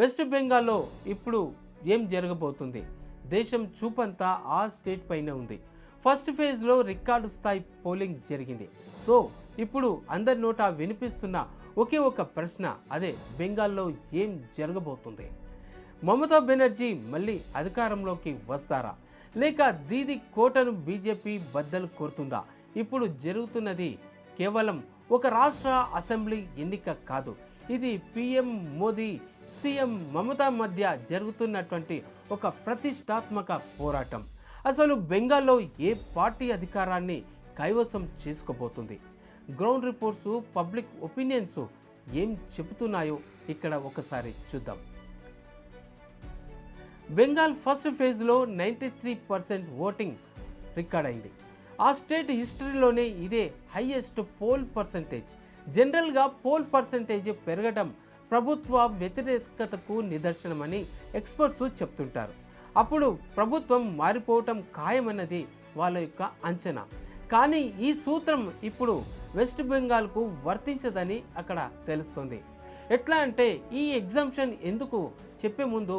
West బెంగాల్లో ఇప్పుడు ఏం జరగబోతుంది? దేశం చూపంతా ఆ స్టేట్ పైన ఉంది. ఫస్ట్ ఫేజ్లో రికార్డు స్థాయి పోలింగ్ జరిగింది. సో ఇప్పుడు అందరి నోట వినిపిస్తున్న ఒకే ఒక ప్రశ్న, అదే బెంగాల్లో ఏం జరగబోతుంది? మమతా బెనర్జీ మళ్ళీ అధికారంలోకి వస్తారా, లేక దీది కోటను బీజేపీ బద్దలు కొడుతుందా? ఇప్పుడు జరుగుతున్నది కేవలం ఒక రాష్ట్ర అసెంబ్లీ ఎన్నిక కాదు. ఇది పీఎం మోదీ, సీఎం మమతా మధ్య జరుగుతున్నటువంటి ఒక ప్రతిష్టాత్మక పోరాటం. అసలు బెంగాల్లో ఏ పార్టీ అధికారాన్ని కైవసం చేసుకోబోతుంది? గ్రౌండ్ రిపోర్ట్స్, పబ్లిక్ ఒపీనియన్స్ ఏం చెబుతున్నాయో ఇక్కడ ఒకసారి చూద్దాం. బెంగాల్ ఫస్ట్ ఫేజ్లో 93% ఓటింగ్ రికార్డ్ అయింది. ఆ స్టేట్ హిస్టరీలోనే ఇదే హైయెస్ట్ పోల్ పర్సంటేజ్. జనరల్గా పోల్ పర్సంటేజ్ పెరగడం ప్రభుత్వ వ్యతిరేకతకు నిదర్శనమని ఎక్స్పర్ట్స్ చెప్తుంటారు. అప్పుడు ప్రభుత్వం మారిపోవటం ఖాయమన్నది వాళ్ళ యొక్క అంచనా. కానీ ఈ సూత్రం ఇప్పుడు వెస్ట్ బెంగాల్కు వర్తించదని అక్కడ తెలుస్తుంది. ఎట్లా అంటే, ఈ ఎగ్జామ్షన్ ఎందుకు చెప్పే ముందు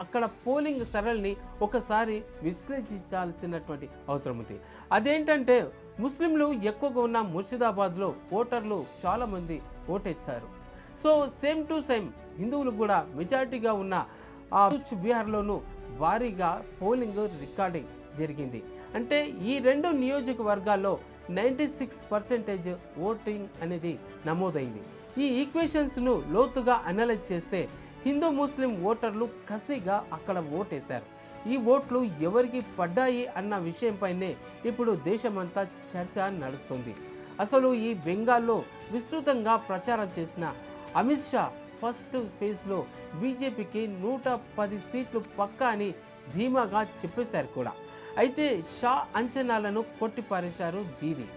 అక్కడ పోలింగ్ సరళిని ఒకసారి విశ్లేషించాల్సినటువంటి అవసరం ఉంది. అదేంటంటే, ముస్లింలు ఎక్కువగా ఉన్న ముర్షిదాబాద్లో ఓటర్లు చాలామంది ఓటేస్తారు. సో సేమ్ టు సేమ్ హిందువులు కూడా మెజారిటీగా ఉన్న కూచ్ బీహార్లోనూ భారీగా పోలింగ్ రికార్డింగ్ జరిగింది. అంటే ఈ రెండు నియోజకవర్గాల్లో 96% ఓటింగ్ అనేది నమోదైంది. ఈ ఈక్వేషన్స్ను లోతుగా అనలైజ్ చేస్తే హిందూ ముస్లిం ఓటర్లు కసిగా అక్కడ ఓటేశారు. ఈ ఓట్లు ఎవరికి పడ్డాయి అన్న విషయంపైనే ఇప్పుడు దేశమంతా చర్చ నడుస్తుంది. అసలు ఈ బెంగాల్లో విస్తృతంగా ప్రచారం చేసిన అమిత్ షా ఫస్ట్ ఫేజ్లో బీజేపీకి 110 సీట్లు పక్కా అని ధీమాగా చెప్పేశారు కూడా. అయితే షా అంచనాలను కొట్టిపారేశారు దీది.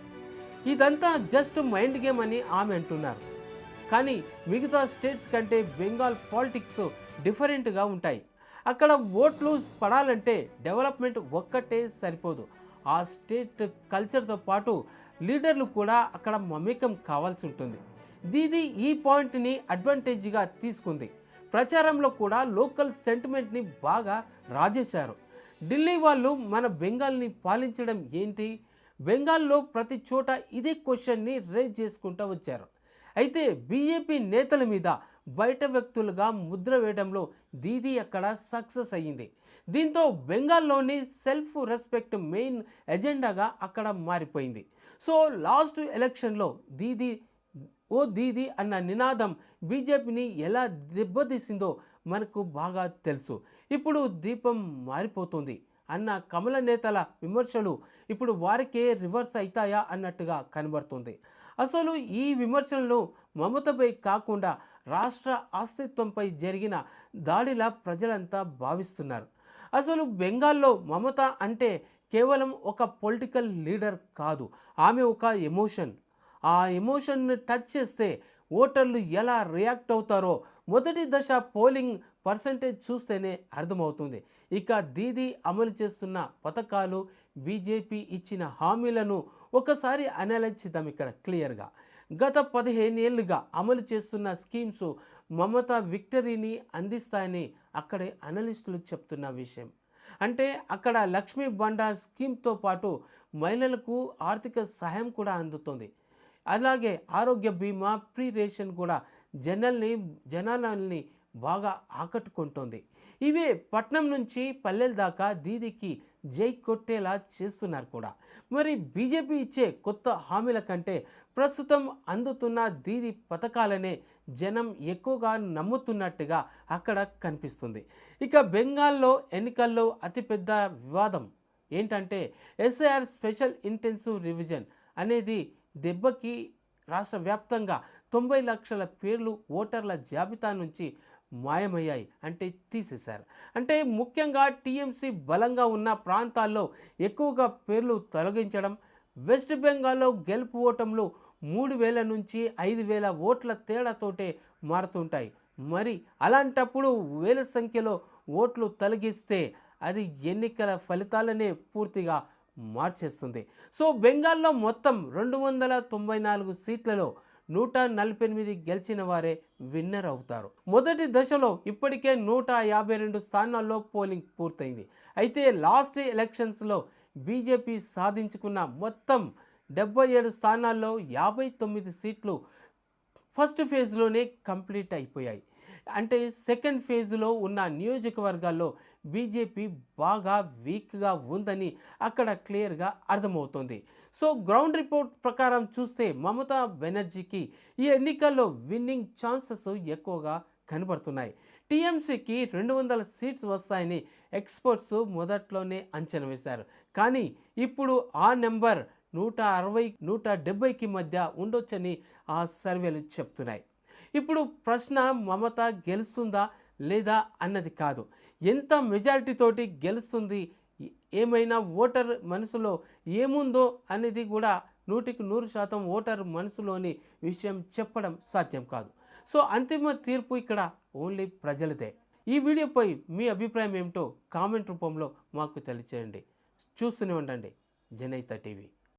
ఇదంతా జస్ట్ మైండ్ గేమ్ అని ఆమె అంటున్నారు. కానీ మిగతా స్టేట్స్ కంటే బెంగాల్ పాలిటిక్స్ డిఫరెంట్గా ఉంటాయి. అక్కడ ఓట్లు పడాలంటే డెవలప్మెంట్ ఒక్కటే సరిపోదు. ఆ స్టేట్ కల్చర్తో పాటు లీడర్లు కూడా అక్కడ మమేకం కావాల్సి ఉంటుంది. దీది ఈ పాయింట్ని అడ్వాంటేజ్గా తీసుకుంది. ప్రచారంలో కూడా లోకల్ సెంటిమెంట్ని బాగా రాజేశారు. ఢిల్లీ వాళ్ళు మన బెంగాల్ని పాలించడం ఏంటి? బెంగాల్లో ప్రతి చోట ఇదే క్వశ్చన్ని రేజ్ చేసుకుంటూ వచ్చారు. అయితే బీజేపీ నేతల మీద బయట వ్యక్తులుగా ముద్ర వేయడంలో దీది అక్కడ సక్సెస్ అయ్యింది. దీంతో బెంగాల్లోని సెల్ఫ్ రెస్పెక్ట్ మెయిన్ ఎజెండాగా అక్కడ మారిపోయింది. సో లాస్ట్ ఎలక్షన్లో దీది ఓ దీది అన్న నినాదం బీజేపీని ఎలా దెబ్బతీసిందో మనకు బాగా తెలుసు. ఇప్పుడు దీపం మారిపోతుంది అన్న కమల నేతల విమర్శలు ఇప్పుడు వారికే రివర్స్ అవుతాయా అన్నట్టుగా కనబడుతుంది. అసలు ఈ విమర్శలను మమతపై కాకుండా రాష్ట్ర అస్తిత్వంపై జరిగిన దాడిలా ప్రజలంతా భావిస్తున్నారు. అసలు బెంగాల్లో మమత అంటే కేవలం ఒక పొలిటికల్ లీడర్ కాదు, ఆమె ఒక ఎమోషన్. ఆ ఎమోషన్ని టచ్ చేస్తే ఓటర్లు ఎలా రియాక్ట్ అవుతారో మొదటి దశ పోలింగ్ పర్సంటేజ్ చూస్తేనే అర్థమవుతుంది. ఇక దీది అమలు చేస్తున్న పథకాలు, బీజేపీ ఇచ్చిన హామీలను ఒకసారి అనలైజ్ చేద్దాం ఇక్కడ క్లియర్గా. గత 15 ఏళ్ళుగా అమలు చేస్తున్న స్కీమ్స్ మమత విక్టరీని అందిస్తాయని అక్కడే అనలిస్టులు చెప్తున్న విషయం. అంటే అక్కడ లక్ష్మీ బండార్ స్కీమ్తో పాటు మహిళలకు ఆర్థిక సహాయం కూడా అందుతుంది. అలాగే ఆరోగ్య బీమా, ఫ్రీ రేషన్ కూడా జనాలని బాగా ఆకట్టుకుంటుంది. ఇవే పట్నం నుంచి పల్లెల దాకా దీదికి జై కొట్టేలా చేస్తున్నారు కూడా. మరి బీజేపీ ఇచ్చే కొత్త హామీల కంటే ప్రస్తుతం అందుతున్న దీది పథకాలనే జనం ఎక్కువగా నమ్ముతున్నట్టుగా అక్కడ కనిపిస్తుంది. ఇక బెంగాల్లో ఎన్నికల్లో అతిపెద్ద వివాదం ఏంటంటే ఎస్ఐఆర్ స్పెషల్ ఇంటెన్సివ్ రివిజన్ అనేది దెబ్బకి రాష్ట్ర వ్యాప్తంగా 90 లక్షల పేర్లు ఓటర్ల జాబితా నుంచి మాయమయ్యాయి, అంటే తీసేశారు. అంటే ముఖ్యంగా టీఎంసీ బలంగా ఉన్న ప్రాంతాల్లో ఎక్కువగా పేర్లు తొలగించడం. వెస్ట్ బెంగాల్లో గెలుపు ఓటంలో 3,000 నుంచి 5,000 ఓట్ల తేడాతోటే మారుతుంటాయి. మరి అలాంటప్పుడు వేల సంఖ్యలో ఓట్లు తొలగిస్తే అది ఎన్నికల ఫలితాలనే పూర్తిగా మార్చేస్తుంది. సో బెంగాల్లో మొత్తం 294 సీట్లలో 148 గెలిచిన వారే విన్నర్ అవుతారు. మొదటి దశలో ఇప్పటికే 152 స్థానాల్లో పోలింగ్ పూర్తయింది. అయితే లాస్ట్ ఎలక్షన్స్లో బీజేపీ సాధించుకున్న మొత్తం 77 స్థానాల్లో 59 సీట్లు ఫస్ట్ ఫేజ్లోనే కంప్లీట్ అయిపోయాయి. అంటే సెకండ్ ఫేజ్లో ఉన్న నియోజకవర్గాల్లో బీజేపీ బాగా వీక్గా ఉందని అక్కడ క్లియర్గా అర్థమవుతుంది. సో గ్రౌండ్ రిపోర్ట్ ప్రకారం చూస్తే మమతా బెనర్జీకి ఈ ఎన్నికల్లో విన్నింగ్ ఛాన్సెస్ ఎక్కువగా కనబడుతున్నాయి. టీఎంసీకి 200 సీట్స్ వస్తాయని ఎక్స్పర్ట్స్ మొదట్లోనే అంచనా వేశారు. కానీ ఇప్పుడు ఆ నెంబర్ 160, 170కి మధ్య ఉండొచ్చని ఆ సర్వేలు చెప్తున్నాయి. ఇప్పుడు ప్రశ్న మమత గెలుస్తుందా లేదా అన్నది కాదు, ఎంత మెజారిటీతోటి గెలుస్తుంది, ఏమైనా ఓటర్ మనసులో ఏముందో అనేది కూడా 100% ఓటర్ మనసులోని విషయం చెప్పడం సాధ్యం కాదు. సో అంతిమ తీర్పు ఇక్కడ ఓన్లీ ప్రజలదే. ఈ వీడియోపై మీ అభిప్రాయం ఏమిటో కామెంట్ రూపంలో మాకు తెలియచేయండి. చూస్తూనే ఉండండి జనహిత టీవీ.